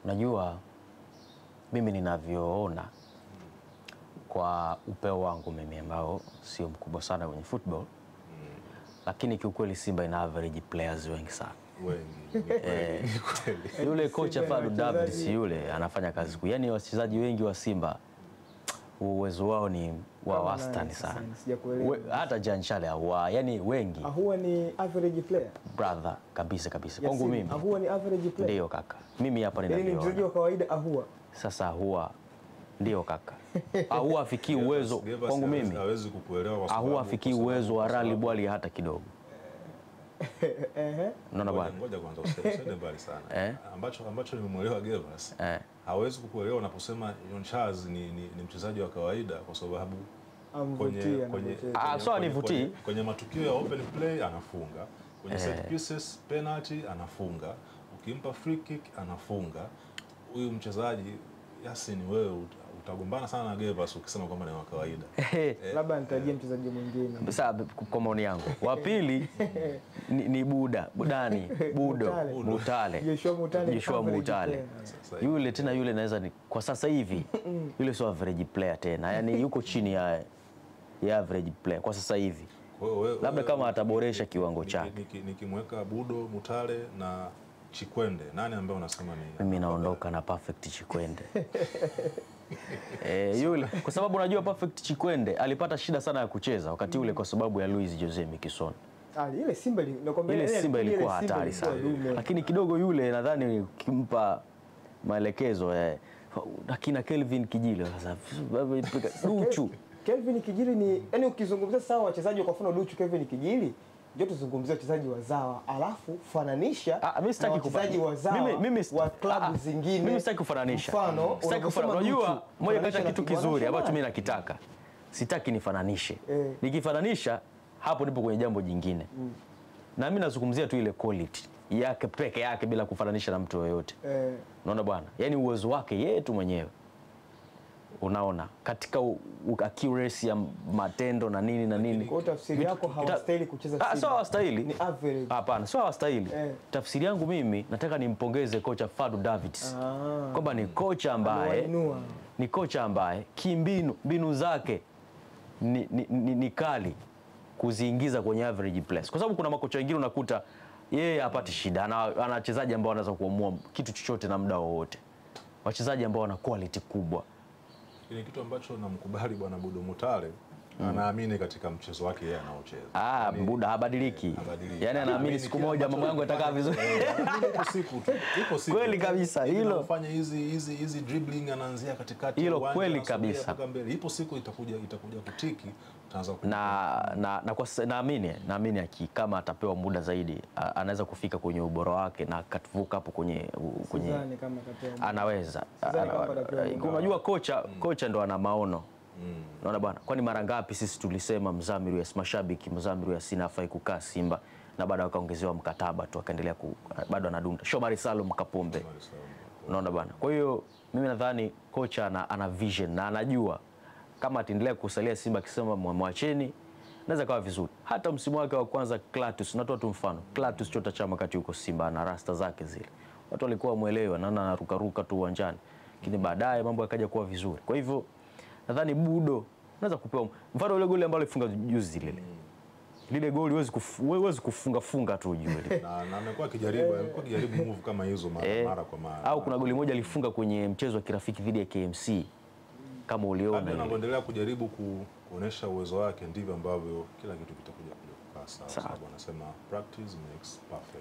Unajua mimi ninavyoona kwa upeo wangu mimi ambao sio mkubwa sana kwenye football, lakini kiukweli Simba ina average players wengi sana. Yule kocha Fadlu Davids yule anafanya kazi kuu. Yaani wachezaji wengi wa Simba uwezo wao ni wa wastani sana. Hata Jean Charles Ahoua, yani wengi. Ahoua ni average player? Brother, kabisa. Kwangu mimi. Ahoua ni average player? Ndio kaka. Mimi hapa ninaona. Yaani mchezaji wa kawaida Ahoua. Sasa Ahoua ndio kaka. Ahoua afikii uwezo kwangu mimi. Hawezi kukuelewa kwa sababu Ahoua afikii uwezo wa Rally Bwali hata kidogo. Unaona bwana? Ngoja kwanza usende mbali sana. Ambacho nimemuelewa Gervas. Hawezi kukuelewa unaposema Jean Charles ni mchezaji wa kawaida kwa sababu kwenye matukio ya open play anafunga, kwenye set pieces penalty anafunga, ukimpa free kick anafunga. Huyu mchezaji Yasin, wewe utagombana sana na Gervas ukisema kwamba ni wa kawaida. Labda nitajie mchezaji mwingine. Sasa kwa maoni yangu, wa pili ni Mutale. Joshua Mutale. Yule tena yule naweza ni kwa sasa hivi yule sio average player tena. Yaani yuko chini ya average player kwa sasa hivi. Labda kama ataboresha kiwango chake. Nikimweka Budo, Mutale na Chikwende, nani ambaye unasema ni? Mimi naondoka na Perfect Chikwende. Yule kwa sababu unajua Perfect Chikwende alipata shida sana ya kucheza wakati ule kwa sababu ya Luis Jose Miquissone. Ile Simba ilikuwa hatari sana. Lakini kidogo yule nadhani ukimpa maelekezo akina Kelvin Kijili sasa Duchu. Kelvin Kijili ni yani ukizungumzia sawa wachezaji kwa mfano Duchu, Kelvin Kijili ndio tuzungumzie wachezaji wazawa, alafu fananisha na wachezaji wazawa wa klabu zingine. Mimi sitaki kufananisha. Unajua moja kati ya kitu kizuri ambacho mimi nakitaka, sitaki nifananishe. Nikifananisha hapo ndipo kwenye jambo jingine. Na mimi nazungumzia tu ile quality yake peke yake bila kufananisha na mtu yoyote. Unaona bwana? Yaani uwezo wake yeye tu mwenyewe. Unaona katika accuracy ya matendo na nini. Kwa tafsiri yako hawastahili kucheza Simba. Sio hawastahili. Ni average. Hapana, sio hawastahili. Tafsiri yangu mimi nataka nimpongeze kocha Fadlu Davids. Kwamba ni kocha ambaye mbinu zake ni kali kuziingiza kwenye average players. Kwa sababu kuna makocha wengine unakuta yeye hapati shida. Ana wachezaji ambao wanaweza kuamua kitu chochote na muda wowote. Wachezaji ambao wana quality kubwa. Ni kitu ambacho namkubali bwana Budo Mutale. Anaamini katika mchezo wake yeye anaocheza. Buda habadiliki. Yaani anaamini siku moja mambo yangu yatakaa vizuri. Ipo siku. Kweli kabisa hilo. Anafanya hizi dribbling anaanzia katikati hilo kweli kabisa. Ipo siku itakuja kutiki utaanza na kwa naamini kama atapewa muda zaidi anaweza kufika kwenye ubora wake na akatuvuka hapo kwenye anaweza. Unajua kocha ndo ana maono. Unaona bwana, kwani mara ngapi sisi tulisema Mzamiru Yasin hafai kukaa Simba na baada wakaongezewa mkataba tu akaendelea bado anadunda. Shomari Salum Kapombe. Unaona bwana. Kwa hiyo mimi nadhani kocha ana vision na anajua kama ataendelea kusalia Simba akisema mwacheni naweza kawa vizuri. Hata msimu wake wa kwanza Clatous, natoa tu mfano. Clatous Chota Chama wakati yuko Simba na rasta zake zile. Watu walikuwa muelewa na anaruka tu uwanjani. Lakini baadaye mambo yakaja kuwa vizuri. Kwa hivyo nadhani Budo naweza kupewa mfano ile goli ambalo alifunga juzi lile goli huwezi kufunga tu ujue na amekuwa akijaribu move kama hizo mara kwa mara. Au kuna goli moja alifunga kwenye mchezo wa kirafiki dhidi ya KMC kama uliona. Anaendelea kujaribu kuonesha uwezo wake, ndivyo ambavyo kila kitu kitakuja kukaa sawa. Sababu anasema practice makes perfect.